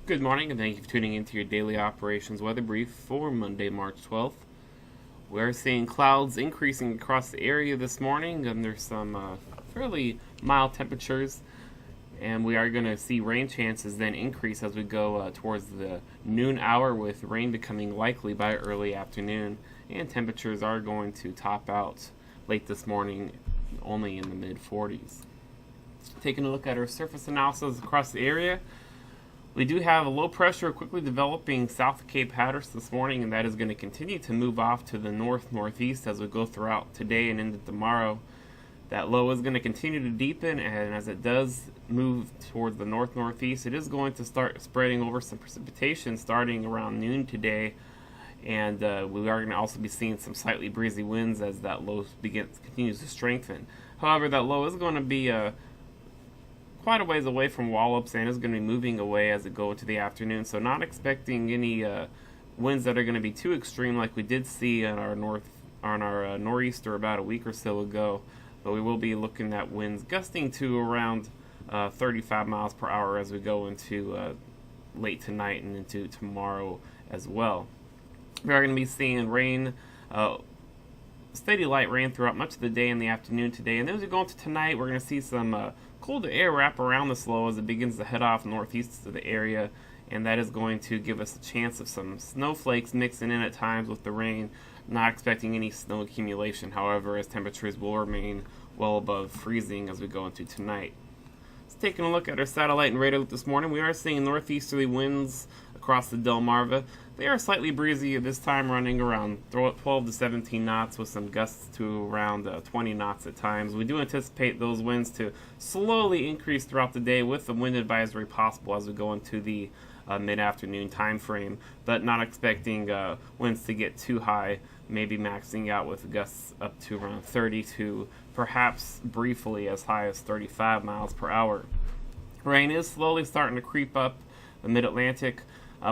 Good morning, and thank you for tuning into your daily operations weather brief for Monday, March 12th. We're seeing clouds increasing across the area this morning, and there's some fairly mild temperatures, and we are going to see rain chances then increase as we go towards the noon hour, with rain becoming likely by early afternoon, and temperatures are going to top out late this morning only in the mid 40s. Taking a look at our surface analysis across the area, we do have a low pressure quickly developing south of Cape Hatteras this morning, and that is going to continue to move off to the north-northeast as we go throughout today and into tomorrow. That low is going to continue to deepen, and as it does move towards the north-northeast, it is going to start spreading over some precipitation starting around noon today, and we are going to also be seeing some slightly breezy winds as that low continues to strengthen. However, that low is going to be quite a ways away from Wallops and is going to be moving away as it goes into the afternoon, so not expecting any winds that are going to be too extreme like we did see on our nor'easter about a week or so ago, but we will be looking at winds gusting to around 35 miles per hour as we go into late tonight and into tomorrow as well. We are going to be seeing rain, steady light rain throughout much of the day and the afternoon today, and then as we go into tonight, we're going to see some colder air wrap around this low as it begins to head off northeast of the area, and that is going to give us a chance of some snowflakes mixing in at times with the rain. Not expecting any snow accumulation, however, as temperatures will remain well above freezing as we go into tonight. So taking a look at our satellite and radar this morning, we are seeing northeasterly winds across the Delmarva. They are slightly breezy at this time, running around 12 to 17 knots with some gusts to around 20 knots at times. We do anticipate those winds to slowly increase throughout the day with the wind advisory possible as we go into the mid-afternoon time frame, but not expecting winds to get too high, maybe maxing out with gusts up to around 30 to perhaps briefly as high as 35 miles per hour. Rain is slowly starting to creep up the mid-Atlantic.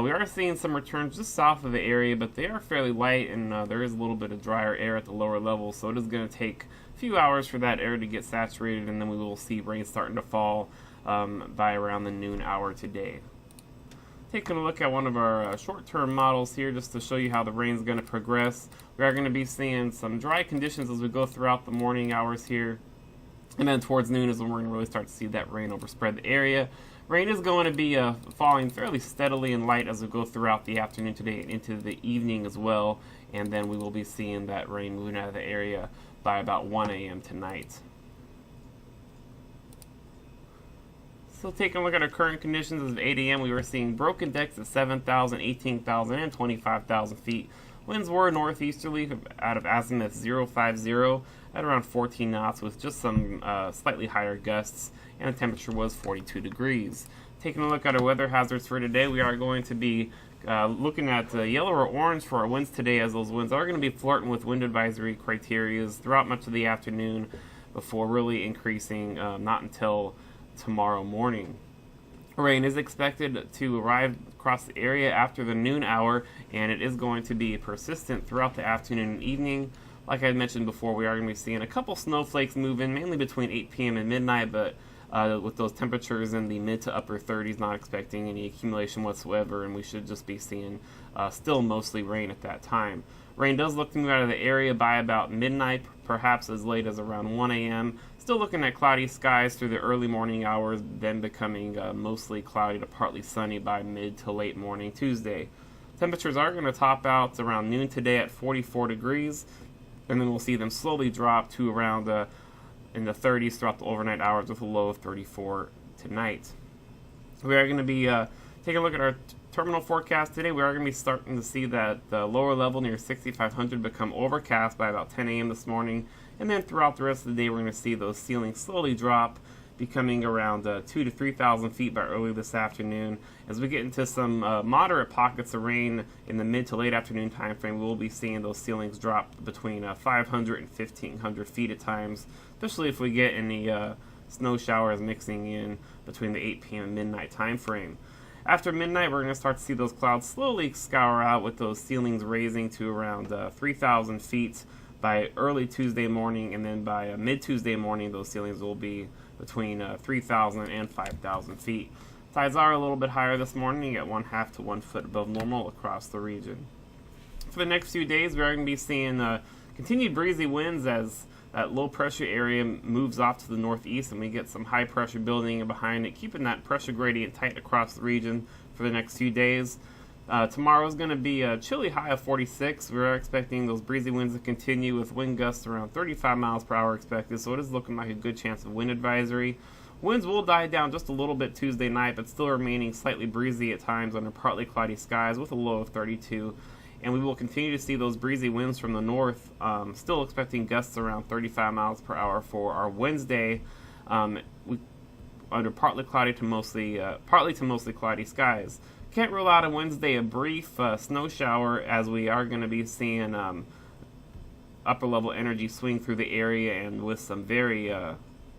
We are seeing some returns just south of the area, but they are fairly light, and there is a little bit of drier air at the lower level, so it is going to take a few hours for that air to get saturated, and then we will see rain starting to fall by around the noon hour today. Taking a look at one of our short-term models here just to show you how the rain is going to progress. We are going to be seeing some dry conditions as we go throughout the morning hours here, and then towards noon is when we're going to really start to see that rain overspread the area. Rain is going to be falling fairly steadily and light as we go throughout the afternoon today and into the evening as well, and then we will be seeing that rain moving out of the area by about 1 a.m. tonight. So taking a look at our current conditions as of 8 a.m., we were seeing broken decks at 7,000, 18,000, and 25,000 feet. Winds were northeasterly out of azimuth 050 at around 14 knots with just some slightly higher gusts, and the temperature was 42 degrees. Taking a look at our weather hazards for today, we are going to be looking at yellow or orange for our winds today, as those winds are going to be flirting with wind advisory criteria throughout much of the afternoon before really increasing not until tomorrow morning. Rain is expected to arrive across the area after the noon hour, and it is going to be persistent throughout the afternoon and evening. Like I mentioned before, we are going to be seeing a couple snowflakes move in, mainly between 8 p.m. and midnight, but with those temperatures in the mid to upper 30s, not expecting any accumulation whatsoever, and we should just be seeing still mostly rain at that time. Rain does look to move out of the area by about midnight, perhaps as late as around 1 a.m. Still looking at cloudy skies through the early morning hours, then becoming mostly cloudy to partly sunny by mid to late morning Tuesday. Temperatures are going to top out around noon today at 44 degrees, and then we'll see them slowly drop to around in the 30s throughout the overnight hours with a low of 34 tonight. We are going to be taking a look at our terminal forecast today. We are going to be starting to see that the lower level near 6,500 become overcast by about 10 a.m. this morning, and then throughout the rest of the day we're going to see those ceilings slowly drop, becoming around 2,000 to 3,000 feet by early this afternoon. As we get into some moderate pockets of rain in the mid to late afternoon time frame, we'll be seeing those ceilings drop between 500 and 1,500 feet at times, especially if we get any snow showers mixing in between the 8 p.m. and midnight time frame. After midnight, we're going to start to see those clouds slowly scour out, with those ceilings raising to around 3,000 feet by early Tuesday morning, and then by mid-Tuesday morning, those ceilings will be between 3,000 and 5,000 feet. Tides are a little bit higher this morning at 1/2 to 1 foot above normal across the region. For the next few days, we are going to be seeing continued breezy winds as that low pressure area moves off to the northeast and we get some high pressure building behind it, keeping that pressure gradient tight across the region for the next few days. Tomorrow is going to be a chilly high of 46. We're expecting those breezy winds to continue with wind gusts around 35 miles per hour expected, so it is looking like a good chance of wind advisory. Winds will die down just a little bit Tuesday night, but still remaining slightly breezy at times under partly cloudy skies with a low of 32. And we will continue to see those breezy winds from the north, still expecting gusts around 35 miles per hour for our Wednesday, under partly to mostly cloudy skies. Can't rule out on Wednesday a brief snow shower, as we are going to be seeing upper level energy swing through the area, and with some very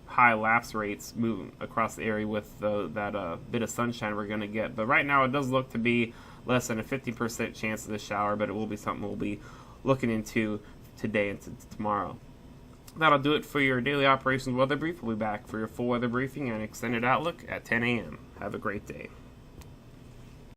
high lapse rates moving across the area with that bit of sunshine we're going to get. But right now it does look to be less than a 50% chance of the shower, but it will be something we'll be looking into today and tomorrow. That'll do it for your daily operations weather brief. We'll be back for your full weather briefing and extended outlook at 10 a.m. Have a great day.